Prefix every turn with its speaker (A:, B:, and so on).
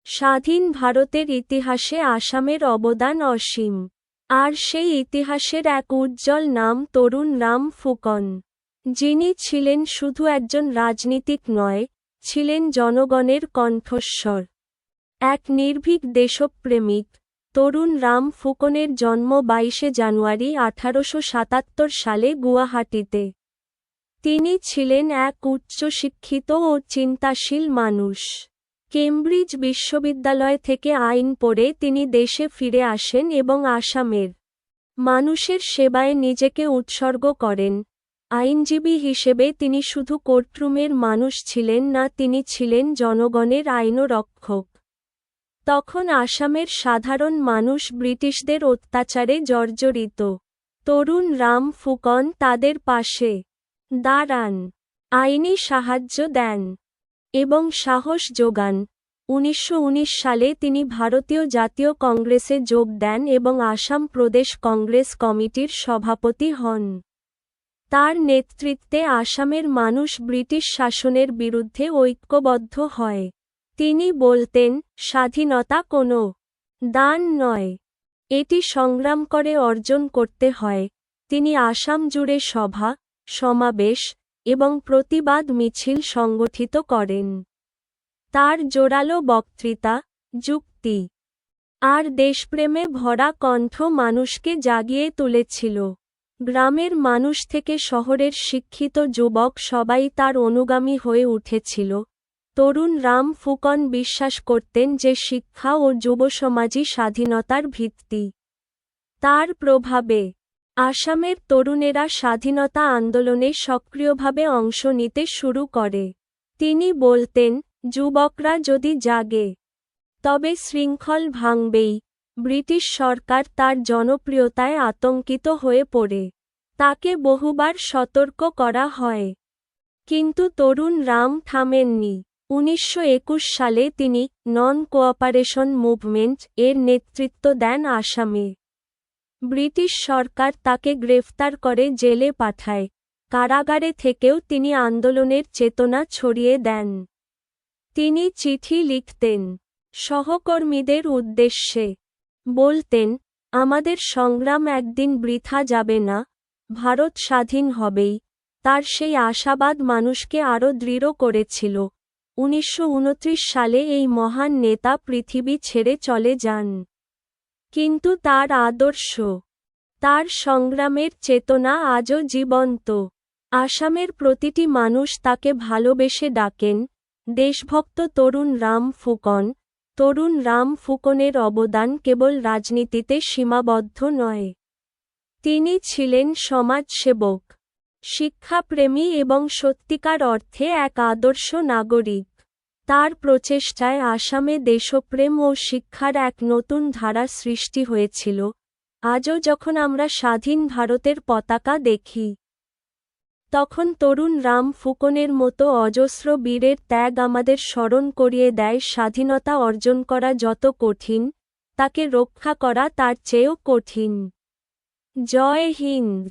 A: স্বাধীন ভারতের ইতিহাসে আসামের অবদান অসীম। আর সেই ইতিহাসের এক উজ্জ্বল নাম তরুণ রাম ফুকন, যিনি ছিলেন শুধু একজন রাজনীতিক নয়, ছিলেন জনগণের কণ্ঠস্বর। এক নির্ভীক দেশপ্রেমিক, তরুণ রাম ফুকনের জন্ম 22শে জানুয়ারি 1877 সালে গুয়াহাটিতে। তিনি ছিলেন এক উচ্চশিক্ষিত ও চিন্তাশীল মানুষ। কেমব্রিজ বিশ্ববিদ্যালয় থেকে আইন পড়ে তিনি দেশে ফিরে আসেন এবং আসামের মানুষের সেবায় নিজেকে উৎসর্গ করেন। আইনজীবী হিসেবে তিনি শুধু কোর্টরুমের মানুষ ছিলেন না, তিনি ছিলেন জনগণের আইনরক্ষক। তখন আসামের সাধারণ মানুষ ব্রিটিশদের অত্যাচারে জর্জরিত। তরুণ রাম ফুকন তাদের পাশে দাঁড়ান, আইনি সাহায্য দেন এবং সাহস যোগান। 1919 সালে তিনি ভারতীয় জাতীয় কংগ্রেসে যোগ দেন এবং আসাম প্রদেশ কংগ্রেস কমিটির সভাপতি হন। তার নেতৃত্বে আসামের মানুষ ব্রিটিশ শাসনের বিরুদ্ধে ঐক্যবদ্ধ হয়। তিনি বলতেন, স্বাধীনতা কোনো দান নয়, এটি সংগ্রাম করে অর্জন করতে হয়। তিনি আসাম জুড়ে সভা, সমাবেশ এবং প্রতিবাদ মিছিল সংগঠিত করেন। তার জোরালো বক্তৃতা, যুক্তি আর দেশপ্রেমে ভরা কণ্ঠ মানুষকে জাগিয়ে তুলেছিল। গ্রামের মানুষ থেকে শহরের শিক্ষিত যুবক সবাই তার অনুগামী হয়ে উঠেছিল। তরুণ রাম ফুকন বিশ্বাস করতেন যে শিক্ষা ও যুবসমাজই স্বাধীনতার ভিত্তি। তার প্রভাবে আসামের তরুণেরা স্বাধীনতা আন্দোলনে সক্রিয়ভাবে অংশ নিতে শুরু করে। তিনি বলতেন, যুবকরা যদি জাগে তবে শৃঙ্খল ভাঙবেই। ব্রিটিশ সরকার তার জনপ্রিয়তায় আতঙ্কিত হয়ে পড়ে। তাকে বহুবার সতর্ক করা হয়, কিন্তু তরুণ রাম থামেননি। 1921 সালে তিনি নন কোঅপারেশন মুভমেন্ট এর নেতৃত্ব দেন আসামে। ব্রিটিশ সরকার তাকে গ্রেফতার করে জেলে পাঠায়। কারাগারে থেকেও তিনি আন্দোলনের চেতনা ছড়িয়ে দেন। তিনি চিঠি লিখতেন সহকর্মীদের উদ্দেশ্যে, বলতেন, আমাদের সংগ্রাম একদিন বৃথা যাবে না, ভারত স্বাধীন হবেই। তার সেই আশাবাদ মানুষকে আরও দৃঢ় করেছিল। 1929 সালে এই মহান নেতা পৃথিবী ছেড়ে চলে যান, কিন্তু তার আদর্শ, তার সংগ্রামের চেতনা আজও জীবন্ত। আসামের প্রতিটি মানুষ তাকে ভালোবেসে ডাকেন দেশভক্ত তরুণ রাম ফুকন। তরুণ রাম ফুকনের অবদান কেবল রাজনীতিতে সীমাবদ্ধ নয়। তিনি ছিলেন সমাজসেবক, শিক্ষাপ্রেমী এবং সত্যিকার অর্থে এক আদর্শ নাগরিক। তার প্রচেষ্টায় আসামে দেশপ্রেম ও শিক্ষার এক নতুন ধারা সৃষ্টি হয়েছিল। আজও যখন আমরা স্বাধীন ভারতের পতাকা দেখি, তখন তরুণ রাম ফুকনের মতো অজস্র বীরের ত্যাগ আমাদের স্মরণ করিয়ে দেয় স্বাধীনতা অর্জন করা যত কঠিন, তাকে রক্ষা করা তার চেয়েও কঠিন। জয় হিন্দ।